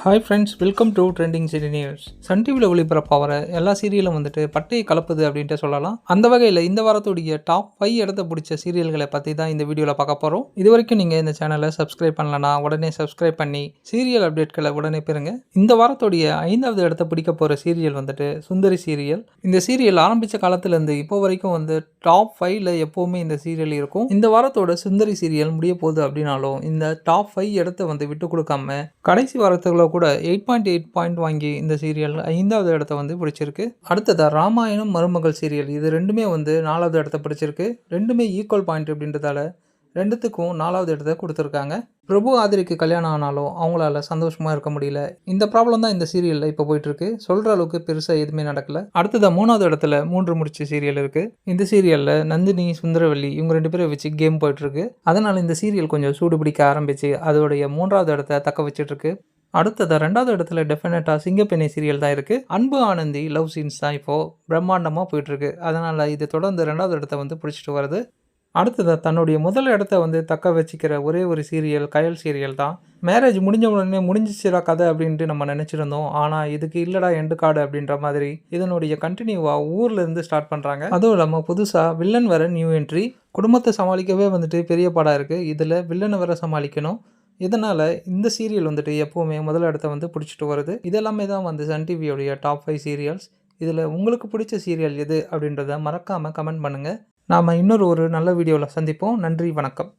Hi friends, welcome to trending cine news. Sun டிவியில் ஒளிபரப்பாகிற எல்லா சீரியலும் பட்டையை கலப்புது அப்படின்ட்டு சொல்லலாம். அந்த வகையில் இந்த வாரத்துடைய டாப் 5 இடத்த பிடிச்ச சீரியல்களை பற்றி தான் இந்த வீடியோவில் பார்க்க போகிறோம். இது வரைக்கும் நீங்கள் இந்த சேனலை சப்ஸ்கிரைப் பண்ணலன்னா உடனே சப்ஸ்கிரைப் பண்ணி சீரியல் அப்டேட்களை உடனே பெறுங்க. இந்த வாரத்துடைய 5வது இடத்த பிடிக்க போகிற சீரியல் சுந்தரி சீரியல். இந்த சீரியல் ஆரம்பித்த காலத்துலேருந்து இப்போ வரைக்கும் டாப் 5ல் எப்போவுமே இந்த சீரியல் இருக்கும். இந்த வாரத்தோட சுந்தரி சீரியல் முடிய போகுது அப்படின்னாலும் இந்த டாப் 5 இடத்த விட்டு கொடுக்காம கடைசி வாரத்துக்குள்ள கூட 8.8 பாயிண்ட் வாங்கி இந்த சீரியல் 5வது இடத்த பிடிச்சிருக்கு. அடுத்ததா ராமாயணம் மருமகள் சீரியல், இது ரெண்டுமே 4வது இடத்த பிடிச்சிருக்கு. ரெண்டுமே ஈக்குவல் பாயிண்ட் அப்படின்றதால ரெண்டுத்துக்கும் 4வது இடத்த கொடுத்துருக்காங்க. பிரபு ஆதிரிக்கு கல்யாணம் ஆனாலும் அவங்களால சந்தோஷமாக இருக்க முடியல. இந்த ப்ராப்ளம் தான் இந்த சீரியலில் இப்போ போயிட்டுருக்கு. சொல்கிற அளவுக்கு பெருசாக எதுவுமே நடக்கல. அடுத்ததாக 3வது இடத்துல 3 முடிச்ச சீரியல் இருக்குது. இந்த சீரியலில் நந்தினி சுந்தரவல்லி இவங்க 2 பேரை வச்சு கேம் போயிட்டுருக்கு. அதனால் இந்த சீரியல் கொஞ்சம் சூடு பிடிக்க ஆரம்பித்து அதோடைய 3வது இடத்த தக்க வச்சிட்ருக்கு. அடுத்ததாக 2வது இடத்துல டெஃபினட்டாக சிங்கப்பெண்ணை சீரியல் தான் இருக்குது. அன்பு ஆனந்தி லவ் சீன்ஸ் தான் இப்போது பிரம்மாண்டமாக போயிட்டுருக்கு. அதனால் இது தொடர்ந்து 2வது இடத்த பிடிச்சிட்டு வருது. அடுத்ததாக தன்னுடைய முதல் இடத்த தக்க வச்சுக்கிற ஒரே ஒரு சீரியல் கயல் சீரியல் தான். மேரேஜ் முடிஞ்ச உடனே முடிஞ்சிச்சிரா கதை அப்படின்ட்டு நம்ம நினச்சிருந்தோம். ஆனால் இதுக்கு இல்லைடா எண்டு கார்டு அப்படின்ற மாதிரி இதனுடைய கண்டினியூவாக ஊர்லேருந்து ஸ்டார்ட் பண்ணுறாங்க. அதுவும் இல்லாமல் புதுசாக வில்லன் வர நியூ என்ட்ரி. குடும்பத்தை சமாளிக்கவே பெரிய படம் இருக்குது. இதில் வில்லனை வர சமாளிக்கணும். இதனால் இந்த சீரியல் எப்போவுமே முதல் இடத்த பிடிச்சிட்டு வருது. இதெல்லாமே தான் சன் டிவியோடைய டாப் 5 சீரியல்ஸ். இதில் உங்களுக்கு பிடிச்ச சீரியல் எது அப்படின்றத மறக்காமல் கமெண்ட் பண்ணுங்கள். நாம் இன்னொரு நல்ல வீடியோவில் சந்திப்போம். நன்றி, வணக்கம்.